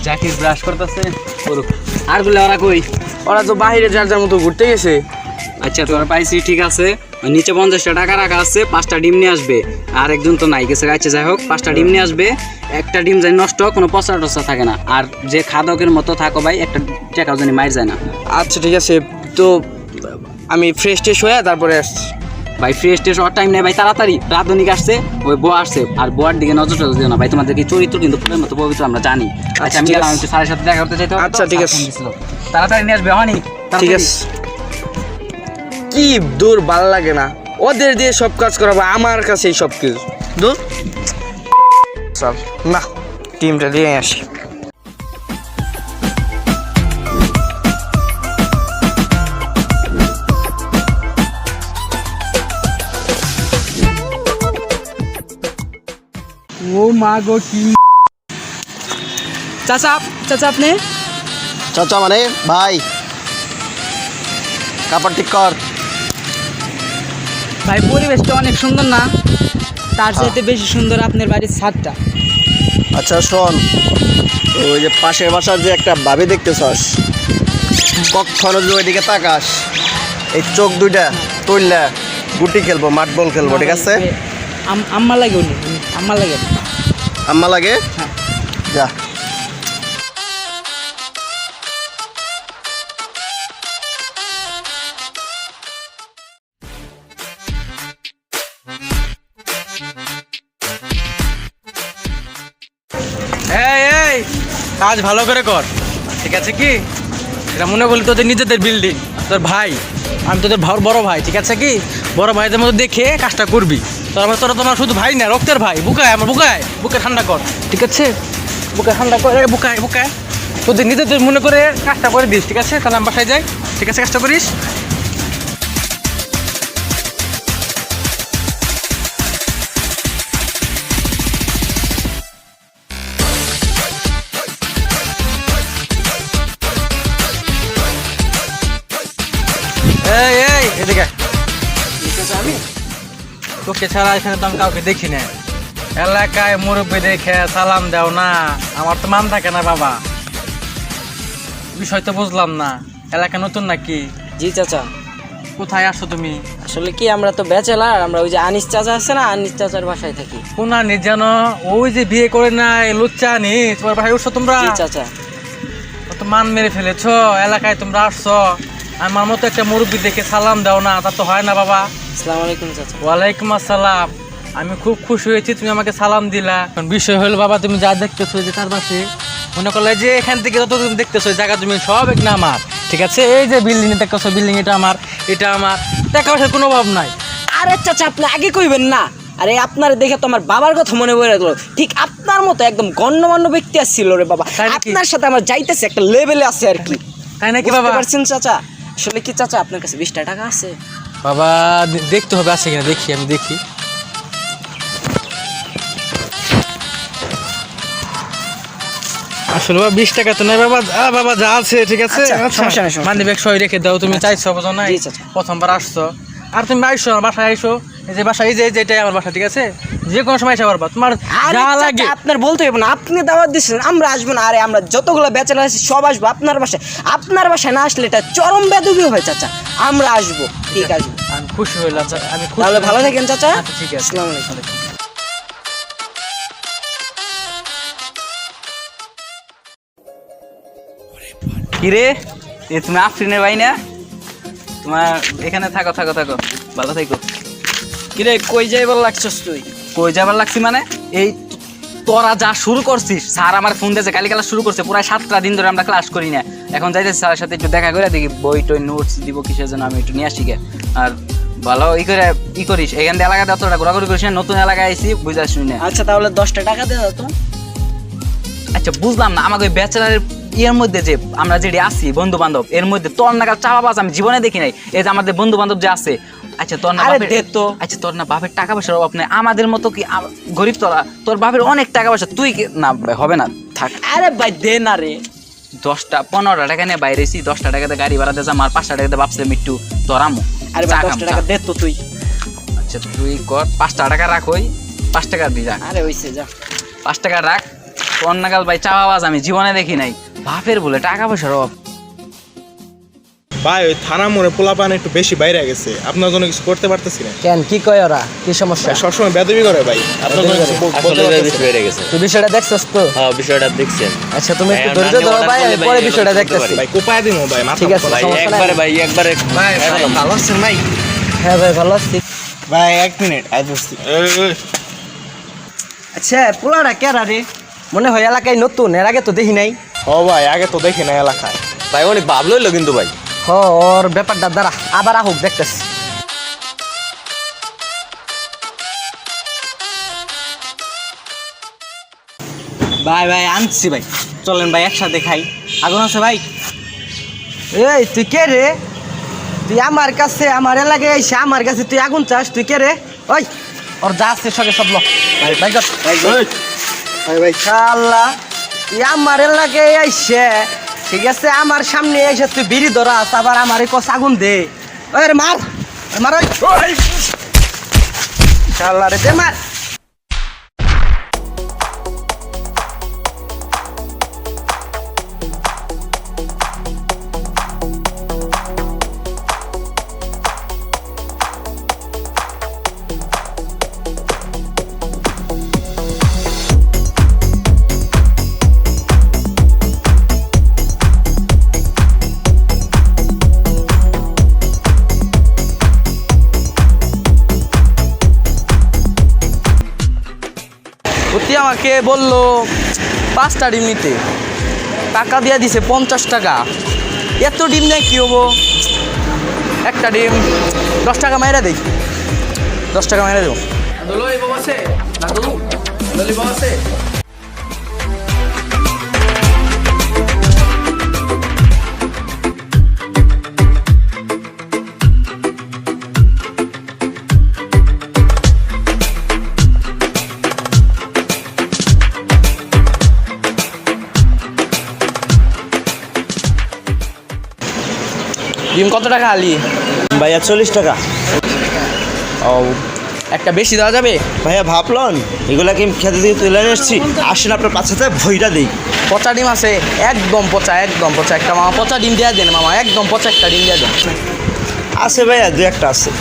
Zakir brush করতেছে করুক। আর গুলো ওরা কই? ওরা তো বাইরে যার যার মতো ঘুরতে গেছে। আচ্ছা তোরা পাইছি ঠিক আছে, নিচে 50টা টাকা রাখা আছে, 5টা ডিম নিয়ে আসবে। আর একজন তো নাই গেছে, আচ্ছা যাই হোক 5টা ডিম নিয়ে আসবে। একটা ডিম যাই নষ্ট, কোনো পচা টচা থাকে না। আর যে খাদকের মতো থাকো ভাই, একটা টাকাও জানি মাইর যায় না। আচ্ছা ঠিক আছে, তো আমি ফ্রেশ ট্রেশ হয়ে তারপরে আসছি। ভাই ফ্রেশ টেস্ট হওয়ার টাইম নেই ভাই, তাড়াতাড়ি। রাধুনিক আসছে, ওই বউ আসছে, আর বউয়ার দিকে নজর টজর দিও না ভাই। তোমাদের কি চরিত্র কিন্তু ফুলের মতো পবিত্র আমরা জানি। আচ্ছা আমি গেলাম, একটু 7:30 দেখা করতে চাইতে। আচ্ছা ঠিক আছে, তাড়াতাড়ি নিয়ে আসবে হনি। ঠিক আছে। কি দূর ভালো লাগে না, ওদের দিয়ে সব কাজ করাবো, আমার কাছেই সব কিছু দূর। চল না, টিমটা দিয়ে আসি। ও মা গো কি চাচা, চাচা আপনি? চাচা মানে ভাই, কাপড় ঠিক কর। ভাই পরিবেশটা অনেক সুন্দর না? তার চাইতে বেশি সুন্দর আপনার বাড়ির ছাদটা। আচ্ছা শোন, ওই যে পাশের বাসার যে একটা ভাবি দেখতেছস, কখনো যদি ওইদিকে তাকাস, এই চোখ দুইটা তুললে গুটি খেলবো, মাঠ বল খেলবো, ঠিক আছে? আম্মা লাগে উনি, আম্মা লাগে। আম্মা লাগে? যা। এই কাজ ভালো করে কর, ঠিক আছে? কি এটা মনে করলি তোদের নিজেদের বিল্ডিং, তোর ভাই, আমি তোদের বড় ভাই, ঠিক আছে? কি বড় ভাইদের মতো দেখে কাজটা করবি। তোরা তোমার শুধু ভাই না, রক্তের ভাই। বুকায় আমার, বুকে ঠান্ডা কর, ঠিক আছে? বুকে ঠান্ডা করে, বুকায় তোদের নিজেদের মনে করে কাজটা করে দিস, ঠিক আছে? তাহলে আমি বাসায় যাই, ঠিক আছে? কাজটা করিস। এই এদিকে আমি তোকে ছাড়া এখানে তো আমি কাউকে দেখি না। এলাকায় মুরব্বী দেখে সালাম দাও না, আমার তো মান থাকে না বাবা। বিষয় তো বুঝলাম না, এলাকা নতুন নাকি? জি চাচা। কোথায় আসছো তুমি? আসলে কি আমরা তো ব্যাচেলার, আমরা ওই যে আনিস চাচা আছে না, আনিস চাচার বাসায় থাকি। কোন আনিস জানো? ওই যে বিয়ে করে নাই লুচ্চা আনিস, তোমার বাসায় উঠছো তোমরা? জি চাচা। তো মান মেরে ফেলেছো, এলাকায় তোমরা আসছো, আমার মতো একটা মুরব্বী দেখে সালাম দাও না, তা তো হয় না বাবা। আসসালামু আলাইকুম চাচা। ওয়ালাইকুম আসসালাম। আমি খুব খুশি হয়েছি তুমি আমাকে সালাম দিলা। বিষয় হলো বাবা, তুমি যা দেখতেছো যে তার পাশে, মনে করলে যে এখান থেকে যত তুমি দেখতেছো জায়গা তুমি সব এক না আমার, ঠিক আছে? এই যে বিল্ডিং দেখতেছো, বিল্ডিং এটা আমার, এটা আমার, টাকা পয়সার কোনো অভাব নাই। আরে চাচা আপনি আগে কইবেন না। আরে আপনার দেখে তো আমার বাবার কথা মনে পড়ে গেল। ঠিক আপনার মতো একদম গণ্যমান্য ব্যক্তি আসছিল রে বাবা। তাই নাকি? আপনার সাথে আমার যাইতেছে, একটা লেভেলে আছে আর কি। তাই নাকি বুঝতে বাবা? পারছেন চাচা? আসলে কি চাচা আপনার কাছে 20টা টাকা আছে? বাবা দেখতে হবে আছে কিনা, দেখি আমি দেখি। আসলে বাবা 20 টাকা তো নাই বাবা। বাবা যা আছে ঠিক আছে। সমস্যা নাই, সমস্যা নাই। মানে ব্যাগ সই রেখে দাও, তুমি চাইছো বুঝো না? জি চাচা। প্রথমবার আসছো, আর তুমি আইসো আমার বাসায়, আইসো এই যে বাসা, এই যে যেটাই আমার বাসা, ঠিক আছে? যে কোনো সময় এসে পারবা, তোমার আরে যা চাচা, লাগে। আপনার বলতে হবে না, আপনি দাওয়াত দিচ্ছেন, আমরা আসবো না? আরে আমরা যতগুলো ব্যাচেলার আছি সব আসবো আপনার বাসায়। আপনার বাসায় না আসলে এটা চরম বেদবি হবে চাচা। আমরা আসবো, ঠিক আছে? আমি খুশি হইলাম, আমি খুশি। তাহলে ভালো থাকেন চাচা। আচ্ছা, ঠিক আছে। আসসালামু আলাইকুম। কিরে এ তুমি আফরিনের ভাই না? তোমার এখানে থাকো থাকো থাকো, ভালো থাকো। কিরে কই যাইবার লাগছস তুই? কই যাবার লাগছি মানে? এই তোরা যা শুরু করছিস, স্যার আমার ফোন দিয়েছে, কালি ক্লাস শুরু করছে, প্রায় 7টা দিন ধরে আমরা ক্লাস করি না। এখন যাইতেছি স্যারের সাথে একটু দেখা করে দেখি বই টই নোটস দিব কিসের জন্য, আমি একটু নিয়ে আসি গে। আর ভালো ই করিস, এখান থেকে এলাকাতে অতটা ঘোরাঘুরি করিস না, নতুন এলাকায় আইসি, বুঝে আসবি না। আচ্ছা তাহলে 10টা টাকা দে দাও তো। আচ্ছা বুঝলাম না, আমাকে ওই ব্যাচেলারের ইয়ের মধ্যে যে আমরা যেটি আছি বন্ধু বান্ধব, এর মধ্যে তোর নাগাল চা বাবা আমি জীবনে দেখি নাই। এই যে আমাদের বন্ধু বান্ধব যে আছে, আচ্ছা তোর না আচ্ছা তোর না বাপের টাকা পয়সার অভাব নেই, আমাদের মতো কি গরিব তোরা? তোর বাপের অনেক টাকা পয়সা, তুই না হবে না, থাক। আরে ভাই দে না রে। 15টা টাকা নিয়ে বাইরেছি, 10টা টাকাতে গাড়ি ভাড়া দিয়ে আমার 5টা টাকাতে ভাবছিলাম একটু তোরামো। আরে ভাই 10টা টাকা দে তো তুই। আচ্ছা তুই কর 5টা টাকা রাখ, ওই 5 টাকা দিয়ে যা। আরে হইছে যা। 5 টাকা রাখ, তোর নাগাল ভাই চাওয়াবাজ আমি জীবনে দেখি নাই। বাপের বলে টাকা পয়সার অভাব। ভাই ওই থানা মোড়ে পোলাপান একটু বেশি বাইরে গেছে, আপনার জন্য কিছু করতে পারতেছি না। কেন কি কয় ওরা, কি সমস্যা? সবসময় বেদবি করে ভাই, আপনার জন্য কিছু বলতে পারতেছি না। তুই বিষয়টা দেখছস তো? বিষয়টা দেখছেন। আচ্ছা তুমি একটু ধৈর্য ধরো ভাই, আমি পরে বিষয়টা দেখতেছি। ভাই কোপায় দিমু ভাই, মাথা ঠিক আছে, ভাই। সমস্যা নাই। একবারে ভাই একবারে ভাই ভালো আছেন ভাই? হ্যাঁ ভাই ভালো আছি। ভাই 1 মিনিট আই বসছি। আচ্ছা পোলাটা কেরা রে? মনে হয় এলাকায় নতুন, এর আগে তো দেখি নাই। ও ভাই আগে তো দেখি না এলাকায়। ভাই অনেক ভাব লইলো কিন্তু ভাই। ওর ব্যাপারটা দ্বারা আবার আহুক দেখতেছি। ভাই ভাই আনছি ভাই, চলেন ভাই একসাথে খাই। আগুন আছে ভাই? এই তুই কে রে? তুই আমার কাছে, আমার এলাকায় এসে আমার কাছে তুই আগুন চাস? তুই কে রে? ওই ওর যা আছে সঙ্গে সব লো ভাই ভাই ভাই ভাই শালা, তুই আমার এলাকায় এসে, ঠিক আছে, আমার সামনে এসে তুই বিড়ি ধরাস, আবার আমার কস আগুন দে। ওই রে মার মার, ওই শালা রে দে মার। অতি আমাকে বললো 5টা ডিম নিতে, টাকা দিয়ে দিছে 50 টাকা। এত ডিম নেই কি হবো? একটা ডিম 10 টাকা মাইরা দেই, 10 টাকা মাইরা দেবো। ডিম কত টাকা আলি? ভাইয়া 40 টাকা। ও একটা বেশি দেওয়া যাবে? ভাইয়া ভাবলন এগুলা কি খেতে দিয়ে তুলে নিয়ে এসছি? আসেন আপনার পাছাতে ভইরা দিই। পচা ডিম আছে? একদম পচা, একদম পচা একটা মামা পচা ডিম দেওয়া দেন মামা, একদম পচা একটা ডিম দেওয়া দেন। আছে ভাইয়া 2-1টা আছে।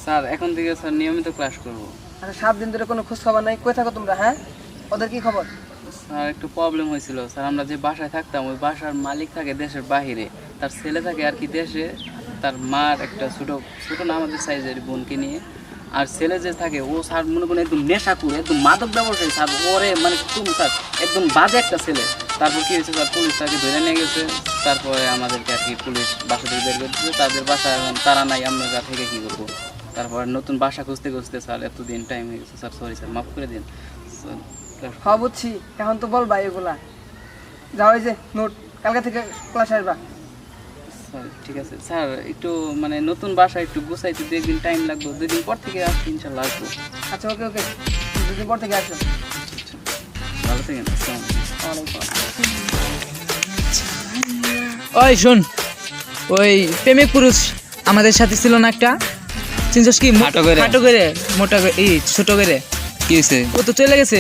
স্যার এখন থেকে স্যার নিয়মিত ক্লাস করব। আচ্ছা 7 দিন ধরে কোনো খোঁজ খবর নাই, কই থাকো তোমরা? হ্যাঁ, ওদের কি খবর? স্যার একটু প্রবলেম হয়েছিল স্যার, আমরা যে বাসায় থাকতাম ওই বাসার মালিক থাকে দেশের বাহিরে, তার ছেলে থাকে আর কি দেশে, তার মার একটা ছোটো ছোটো না আমাদের সাইজের বোনকে নিয়ে। আর ছেলে যে থাকে ও স্যার মনে করেন একদম নেশা করে, একদম মাদক ব্যবসায়ী স্যার, ওরে মানে খুব স্যার একদম বাজে একটা ছেলে। তারপর কী হয়েছে স্যার, পুলিশ তাকে ধরে নিয়ে গেছে। তারপরে আমাদেরকে আর কি পুলিশ বাসা থেকে বের করে দিয়েছে, তাদের বাসা এখন তারা নাই, আমরা গা থেকে কী করবো। তারপর নতুন বাসা খুঁজতে খুঁজতে স্যার এতদিন টাইম হয়ে গেছে স্যার, সরি স্যার মাফ করে দিন স্যার। হ্যাঁ বুঝছি, এখন তো বলবা এগুলা। যাও এই যে নোট, কালকে থেকে ক্লাস আসবা। স্যার ঠিক আছে স্যার, একটু মানে নতুন বাসা একটু গুছাইতে 2 দিন টাইম লাগবে, 2 দিন পর থেকে আসছি ইনশাল্লাহ আসবো। আচ্ছা ওকে ওকে, 2 দিন পর থেকে আসো। ভালো থাকেন, আসসালামু আলাইকুম। ওই শোন, ওই প্রেমিক পুরুষ আমাদের সাথে ছিল না একটা, চিনছস কি? খাটো করে। খাটো করে, মোটা করে, এই ছোট করে। কি হয়েছে? ও তো চলে গেছে।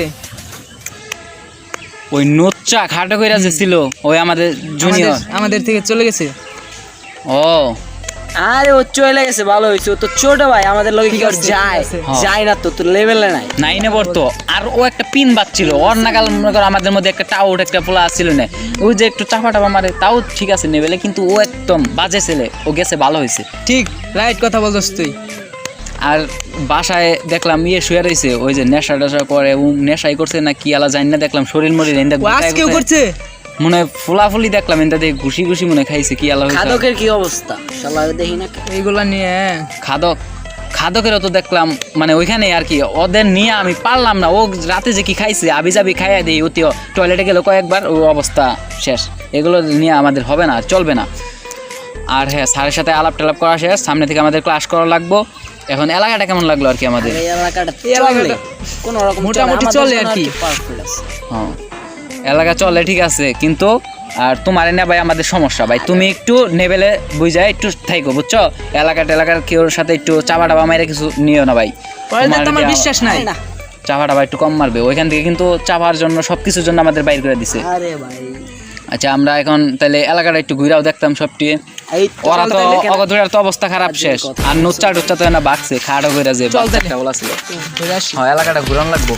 ওই নোচ্চা খাটো কইরা যে ছিল ওই আমাদের জুনিয়র আমাদের থেকে চলে গেছে। ও আরে ও চলে গেছে, ভালো হয়েছে। ও তো ছোট ভাই, আমাদের লগে কি আর যায় যায় না, তো তোর লেভেলে নাই। 9-এ পড়তো। আর ও একটা পিন বাজছিল, ওর নাগাল মনে করো আমাদের মধ্যে একটা টাউট একটা পোলা ছিল না, ওই যে একটু চাপা টাপা মারে তাও ঠিক আছে নেবেলে, কিন্তু ও একদম বাজে ছেলে। ও গেছে ভালো হয়েছে। ঠিক রাইট কথা বলছিস তুই। আর বাসায় দেখলাম শুয়ে রয়েছে, ওই যে নেশা টেশা করে, ও নেশাই করছে না কি আলা জানি না, দেখলাম শরীর মরির ও আজকেও করছে মনে হয় ফুলাফুলি দেখলাম এনটা দেখে ঘুষি ঘুষি মনে খাইছে কি আলা হয়েছে। খাদকের কি অবস্থা শালা দেখি না এইগুলা নিয়ে। খাদক খাদকেরও তো দেখলাম মানে ওইখানে আর কি ওদের নিয়ে আমি পারলাম না, ও রাতে যে কি খাইছে আবি যাবি খাইয়া দিই, অতিও টয়লেটে গেল কয়েকবার, ও অবস্থা শেষ। এগুলো নিয়ে আমাদের হবে না, চলবে না। আর হ্যাঁ, স্যারের সাথে আলাপ টালাপ করা শেষ, সামনে থেকে আমাদের ক্লাস করা লাগবো। এখন এলাকাটা কেমন লাগলো আর কি আমাদের? মোটামুটি চলে আর কি। হ্যাঁ, এলাকা চলে ঠিক আছে, কিন্তু আর তোমার না ভাই আমাদের সমস্যা ভাই, তুমি একটু নেবেলে বুঝায় একটু থাইকো, বুঝছো? এলাকার কেউর সাথে একটু চাপা টাপা মাইরে কিছু নিও না ভাই, তোমার বিশ্বাস নাই? চাপা টাপা একটু কম মারবে ওইখান থেকে, কিন্তু চাপার জন্য সবকিছুর জন্য আমাদের বাইর করে দিছে। আচ্ছা, আমরা এখন তাহলে এলাকাটা একটু ঘুরাও দেখতাম সবটি। ওরা তো অগধুরার তো অবস্থা খারাপ শেষ, আর নুচ্চা টুচ্চা তো না বাকছে খাড়ো করে যে বলা ছিল। হ্যাঁ, এলাকাটা ঘুরান লাগবো।